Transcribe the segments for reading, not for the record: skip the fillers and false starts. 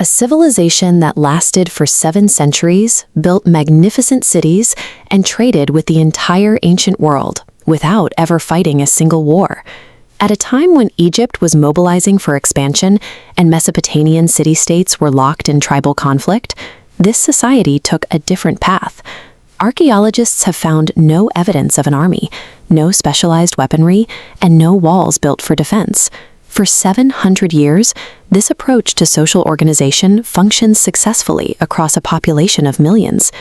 a civilization that lasted for 7 centuries, built magnificent cities, and traded with the entire ancient world without ever fighting a single war. At a time when Egypt was mobilizing for expansion and Mesopotamian city-states were locked in tribal conflict, this society took a different path. Archaeologists have found no evidence of an army, no specialized weaponry, and no walls built for defense. For 700 years, this approach to social organization functions successfully across a population of millions.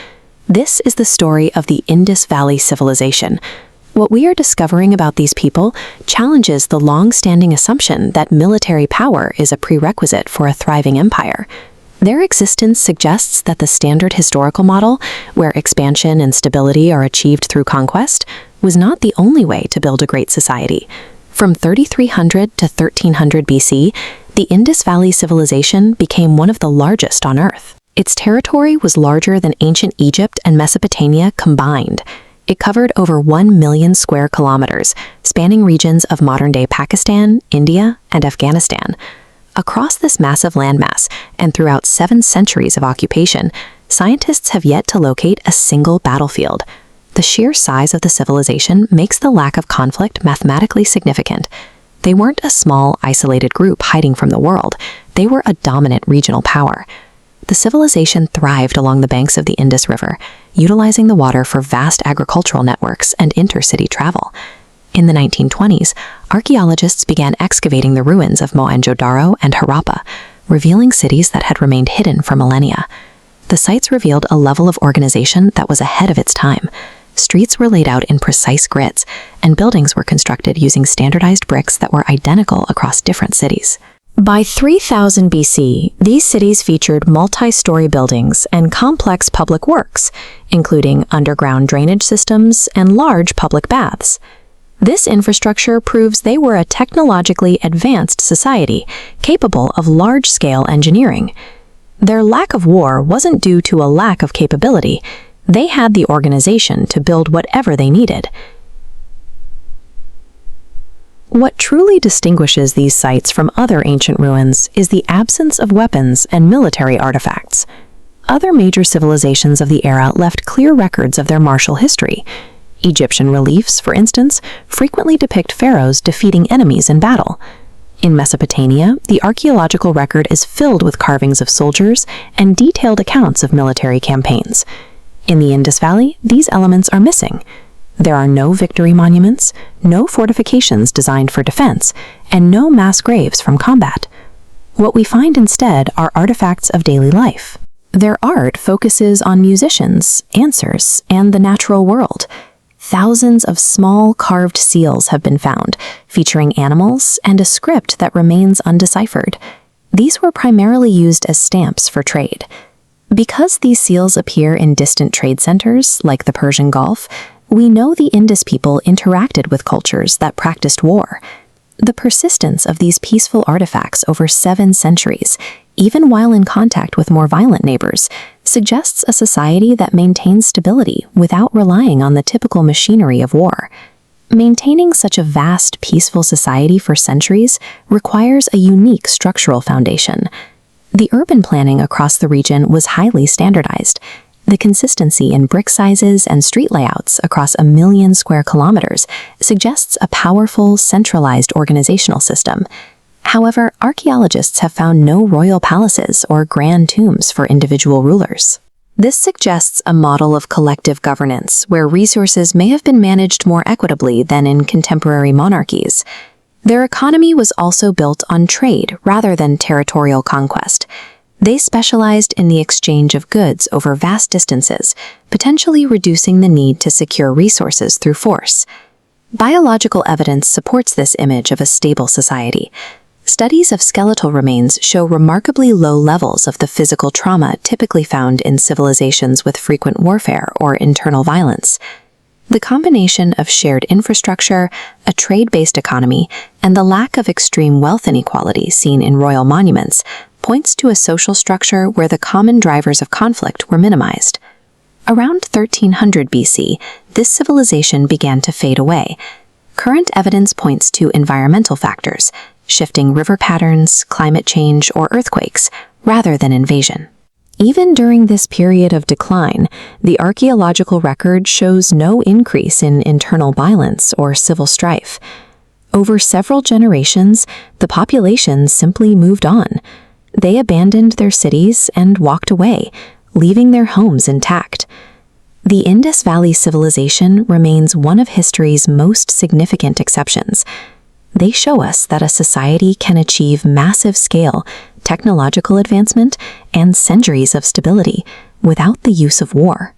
This is the story of the Indus Valley Civilization. What we are discovering about these people challenges the long-standing assumption that military power is a prerequisite for a thriving empire. Their existence suggests that the standard historical model, where expansion and stability are achieved through conquest, was not the only way to build a great society. From 3300 to 1300 BC, the Indus Valley Civilization became one of the largest on Earth. Its territory was larger than ancient Egypt and Mesopotamia combined. It covered over 1 million square kilometers, spanning regions of modern-day Pakistan, India, and Afghanistan. Across this massive landmass, and throughout 7 centuries of occupation, scientists have yet to locate a single battlefield. The sheer size of the civilization makes the lack of conflict mathematically significant. They weren't a small, isolated group hiding from the world. They were a dominant regional power. The civilization thrived along the banks of the Indus River, utilizing the water for vast agricultural networks and intercity travel. In the 1920s, archaeologists began excavating the ruins of Mohenjo-daro and Harappa, revealing cities that had remained hidden for millennia. The sites revealed a level of organization that was ahead of its time. Streets were laid out in precise grids, and buildings were constructed using standardized bricks that were identical across different cities. By 3000 BC, these cities featured multi-story buildings and complex public works, including underground drainage systems and large public baths. This infrastructure proves they were a technologically advanced society, capable of large-scale engineering. Their lack of war wasn't due to a lack of capability. They had the organization to build whatever they needed. What truly distinguishes these sites from other ancient ruins is the absence of weapons and military artifacts. Other major civilizations of the era left clear records of their martial history. Egyptian reliefs, for instance, frequently depict pharaohs defeating enemies in battle. In Mesopotamia, the archaeological record is filled with carvings of soldiers and detailed accounts of military campaigns. In the Indus Valley, these elements are missing. There are no victory monuments, no fortifications designed for defense, and no mass graves from combat. What we find instead are artifacts of daily life. Their art focuses on musicians, answers, and the natural world. Thousands of small carved seals have been found, featuring animals and a script that remains undeciphered. These were primarily used as stamps for trade. Because these seals appear in distant trade centers, like the Persian Gulf, we know the Indus people interacted with cultures that practiced war. The persistence of these peaceful artifacts over 7 centuries, even while in contact with more violent neighbors, suggests a society that maintains stability without relying on the typical machinery of war. Maintaining such a vast, peaceful society for centuries requires a unique structural foundation. The urban planning across the region was highly standardized. The consistency in brick sizes and street layouts across 1 million square kilometers suggests a powerful, centralized organizational system. However, archaeologists have found no royal palaces or grand tombs for individual rulers. This suggests a model of collective governance where resources may have been managed more equitably than in contemporary monarchies. Their economy was also built on trade rather than territorial conquest. They specialized in the exchange of goods over vast distances, potentially reducing the need to secure resources through force. Biological evidence supports this image of a stable society. Studies of skeletal remains show remarkably low levels of the physical trauma typically found in civilizations with frequent warfare or internal violence. The combination of shared infrastructure, a trade-based economy, and the lack of extreme wealth inequality seen in royal monuments points to a social structure where the common drivers of conflict were minimized. Around 1300 BC, this civilization began to fade away. Current evidence points to environmental factors, shifting river patterns, climate change, or earthquakes, rather than invasion. Even during this period of decline, the archaeological record shows no increase in internal violence or civil strife. Over several generations, the population simply moved on. They abandoned their cities and walked away, leaving their homes intact. The Indus Valley Civilization remains one of history's most significant exceptions. They show us that a society can achieve massive scale, technological advancement, and centuries of stability without the use of war.